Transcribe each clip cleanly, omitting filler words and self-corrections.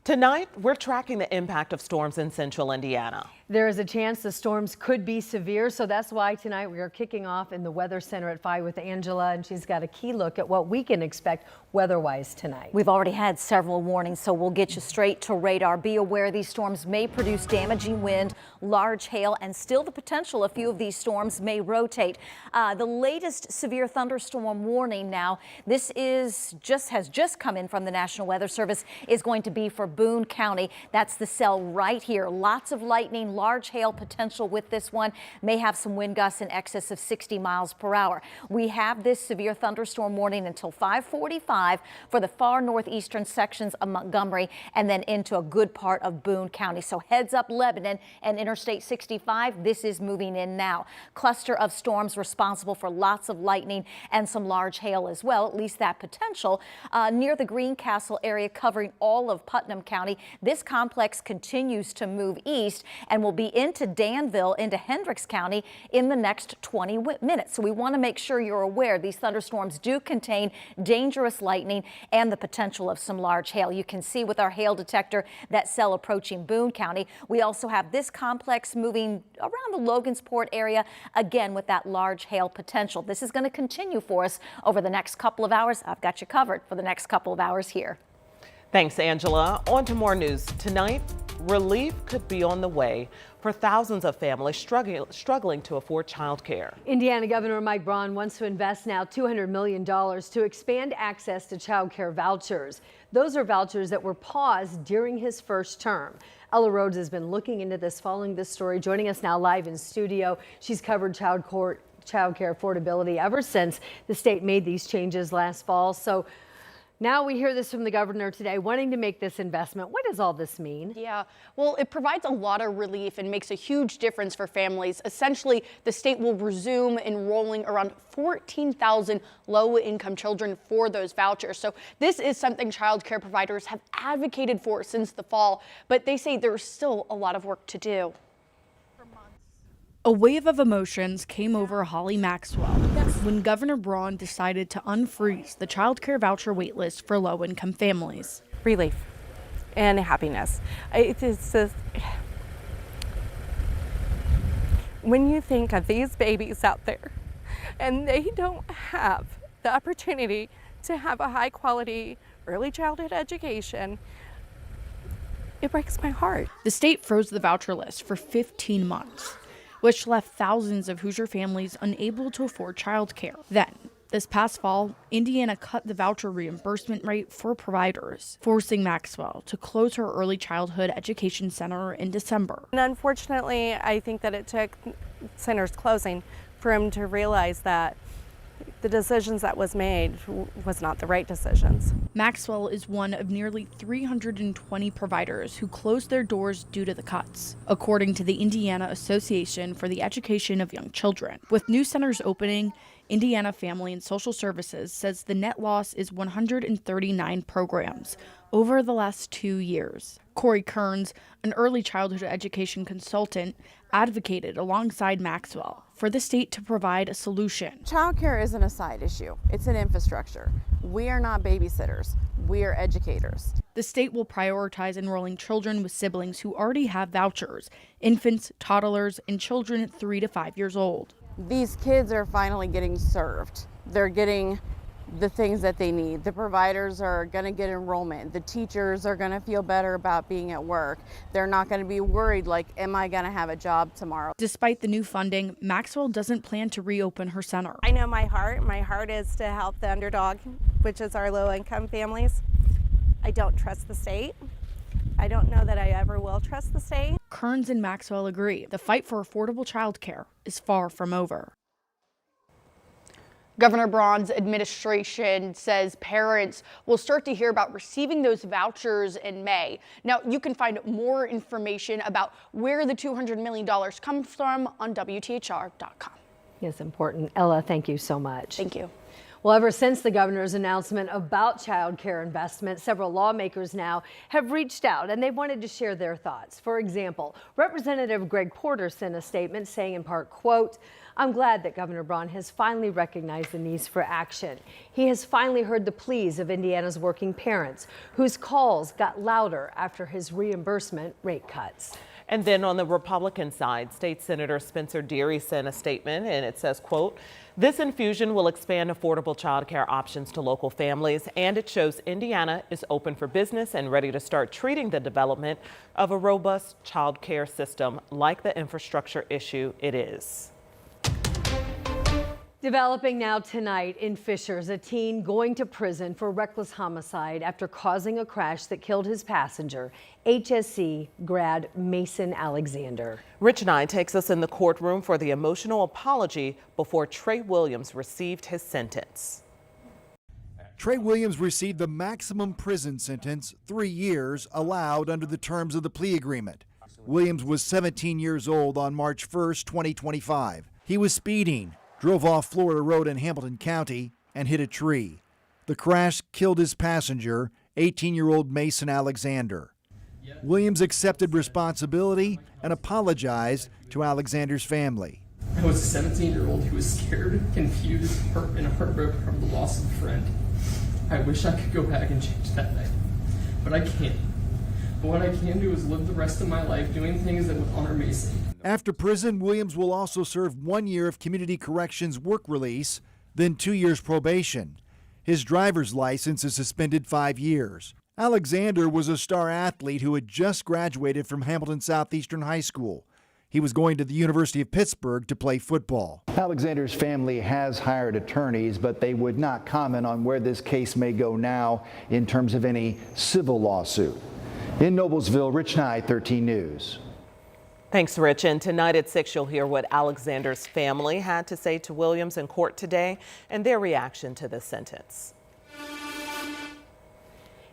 Tonight, we're tracking the impact of storms in central Indiana. There is a chance the storms could be severe, so that's why tonight we are kicking off in the Weather Center at 5 with Angela, and she's got a key look at what we can expect weather-wise tonight. We've already had several warnings, so we'll get you straight to radar. Be aware these storms may produce damaging wind, large hail, and still the potential a few of these storms may rotate. The latest severe thunderstorm warning now, this has just come in from the National Weather Service, is going to be for Boone County. That's the cell right here. Lots of lightning, large hail potential with this one. May have some wind gusts in excess of 60 miles per hour. We have this severe thunderstorm warning until 5:45 for the far northeastern sections of Montgomery and then into a good part of Boone County. So heads up Lebanon and Interstate 65. This is moving in now. Cluster of storms responsible for lots of lightning and some large hail as well, at least that potential, near the Greencastle area covering all of Putnam County. This complex continues to move east and will be into Danville, into Hendricks County in the next 20 minutes. So we want to make sure you're aware these thunderstorms do contain dangerous lightning and the potential of some large hail. You can see with our hail detector that cell approaching Boone County. We also have this complex moving around the Logansport area, again with that large hail potential. This is going to continue for us over the next couple of hours. I've got you covered for the next couple of hours here. Thanks, Angela. On to more news. Tonight, relief could be on the way for thousands of families struggling to afford child care. Indiana Governor Mike Braun wants to invest now $200 million to expand access to child care vouchers. Those are vouchers that were paused during his first term. Ella Rhodes has been looking into this, following this story. Joining us now live in studio, she's covered child care affordability ever since the state made these changes last fall. So now we hear this from the governor today, wanting to make this investment. What does all this mean? Yeah, well, it provides a lot of relief and makes a huge difference for families. Essentially, the state will resume enrolling around 14,000 low-income children for those vouchers. So this is something child care providers have advocated for since the fall, but they say there's still a lot of work to do. A wave of emotions came over Holly Maxwell when Governor Braun decided to unfreeze the child care voucher waitlist for low-income families. Relief and happiness. It's just, when you think of these babies out there and they don't have the opportunity to have a high-quality early childhood education, it breaks my heart. The state froze the voucher list for 15 months. Which left thousands of Hoosier families unable to afford childcare. Then, this past fall, Indiana cut the voucher reimbursement rate for providers, forcing Maxwell to close her early childhood education center in December. And unfortunately, I think that it took centers closing for him to realize that the decisions that was made was not the right decisions. Maxwell is one of nearly 320 providers who closed their doors due to the cuts, according to the Indiana Association for the Education of Young Children. With new centers opening, Indiana Family and Social Services says the net loss is 139 programs over the last 2 years. Corey Kearns, an early childhood education consultant, advocated alongside Maxwell for the state to provide a solution. Childcare isn't a side issue, it's an infrastructure. We are not babysitters, we are educators. The state will prioritize enrolling children with siblings who already have vouchers, infants, toddlers, and children 3 to 5 years old. These kids are finally getting served. They're getting the things that they need. The providers are going to get enrollment. The teachers are going to feel better about being at work. They're not going to be worried like, am I going to have a job tomorrow? Despite the new funding, Maxwell doesn't plan to reopen her center. I know my heart is to help the underdog, which is our low-income families. I don't trust the state. I don't know that I ever will trust the state. Kearns and Maxwell agree the fight for affordable childcare is far from over. Governor Braun's administration says parents will start to hear about receiving those vouchers in May. Now, you can find more information about where the $200 million comes from on WTHR.com. It's important. Ella, thank you so much. Thank you. Well, ever since the governor's announcement about child care investment, several lawmakers now have reached out and they wanted to share their thoughts. For example, Representative Greg Porter sent a statement saying in part, quote, "I'm glad that Governor Braun has finally recognized the needs for action. He has finally heard the pleas of Indiana's working parents, whose calls got louder after his reimbursement rate cuts." And then on the Republican side, State Senator Spencer Deary sent a statement and it says, quote, "This infusion will expand affordable child care options to local families, and it shows Indiana is open for business and ready to start treating the development of a robust child care system like the infrastructure issue it is." Developing now tonight in Fishers, a teen going to prison for reckless homicide after causing a crash that killed his passenger, HSC grad Mason Alexander. Rich Nye takes us in the courtroom for the emotional apology before Trey Williams received his sentence. Trey Williams received the maximum prison sentence, 3 years, allowed under the terms of the plea agreement. Williams was 17 years old on March 1st, 2025. He was speeding, drove off Florida Road in Hamilton County, and hit a tree. The crash killed his passenger, 18-year-old Mason Alexander. Williams accepted responsibility and apologized to Alexander's family. I was a 17-year-old who was scared, confused, hurt, and heartbroken from the loss of a friend. I wish I could go back and change that night, but I can't. But what I can do is live the rest of my life doing things that would honor Mason. After prison, Williams will also serve 1 year of community corrections work release, then 2 years probation. His driver's license is suspended 5 years. Alexander was a star athlete who had just graduated from Hamilton Southeastern High School. He was going to the University of Pittsburgh to play football. Alexander's family has hired attorneys, but they would not comment on where this case may go now in terms of any civil lawsuit. In Noblesville, Rich Nye, 13 News. Thanks, Rich. And tonight at 6, you'll hear what Alexander's family had to say to Williams in court today and their reaction to this sentence.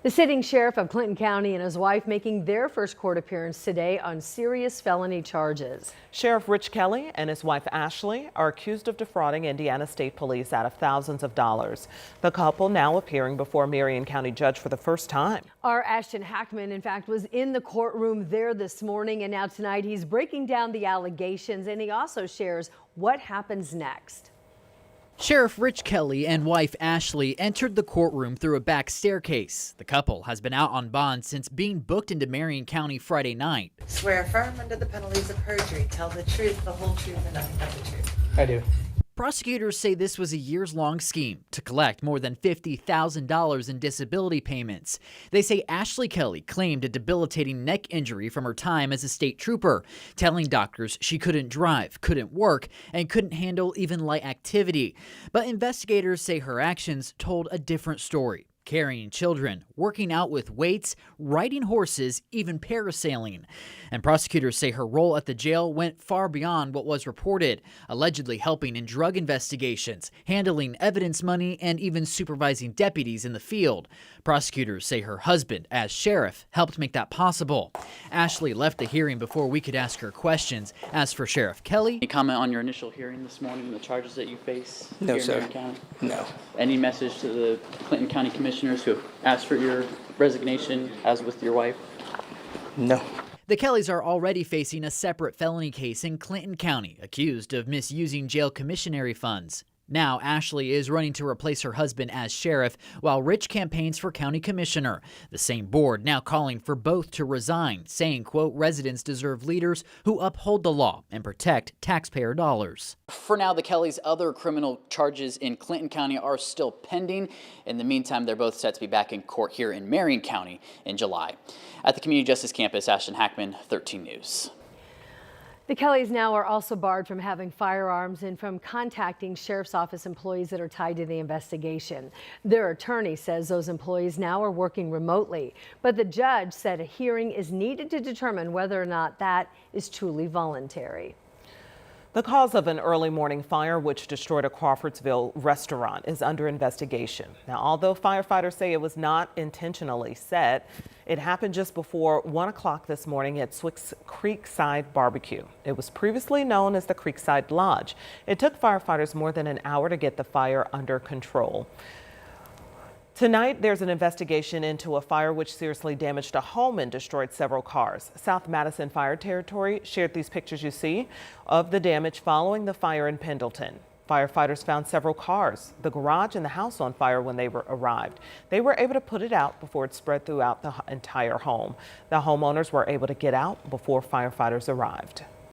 The sitting sheriff of Clinton County and his wife making their first court appearance today on serious felony charges. Sheriff Rich Kelly and his wife Ashley are accused of defrauding Indiana State Police out of thousands of dollars. The couple now appearing before a Marion County judge for the first time. Our Ashton Hackman, in fact, was in the courtroom there this morning, and now tonight he's breaking down the allegations, and he also shares what happens next. Sheriff Rich Kelly and wife Ashley entered the courtroom through a back staircase. The couple has been out on bond since being booked into Marion County Friday night. Swear affirm under the penalties of perjury. Tell the truth, the whole truth, and nothing but the truth. I do. Prosecutors say this was a years-long scheme to collect more than $50,000 in disability payments. They say Ashley Kelly claimed a debilitating neck injury from her time as a state trooper, telling doctors she couldn't drive, couldn't work, and couldn't handle even light activity. But investigators say her actions told a different story. Carrying children, working out with weights, riding horses, even parasailing. And prosecutors say her role at the jail went far beyond what was reported, allegedly helping in drug investigations, handling evidence money, and even supervising deputies in the field. Prosecutors say her husband, as sheriff, helped make that possible. Ashley left the hearing before we could ask her questions. As for Sheriff Kelly, any comment on your initial hearing this morning and the charges that you face No, here in sir. Marion County? No. Any message to the Clinton County commissioners who have asked for your resignation, as with your wife? No. the Kellys are already facing a separate felony case in Clinton County, accused of misusing jail commissionary funds. Now, Ashley is running to replace her husband as sheriff, while Rich campaigns for county commissioner. The same board now calling for both to resign, saying, quote, residents deserve leaders who uphold the law and protect taxpayer dollars. For now, the Kellys' other criminal charges in Clinton County are still pending. In the meantime, they're both set to be back in court here in Marion County in July. At the Community Justice Campus, Ashton Hackman, 13 News. The Kellys now are also barred from having firearms and from contacting Sheriff's Office employees that are tied to the investigation. Their attorney says those employees now are working remotely, but the judge said a hearing is needed to determine whether or not that is truly voluntary. The cause of an early morning fire which destroyed a Crawfordsville restaurant is under investigation. Now, although firefighters say it was not intentionally set, it happened just before 1 o'clock this morning at Swick's Creekside Barbecue. It was previously known as the Creekside Lodge. It took firefighters more than an hour to get the fire under control. Tonight, there's an investigation into a fire which seriously damaged a home and destroyed several cars. South Madison Fire Territory shared these pictures you see of the damage following the fire in Pendleton. Firefighters found several cars, the garage and the house on fire when they arrived. They were able to put it out before it spread throughout the entire home. The homeowners were able to get out before firefighters arrived.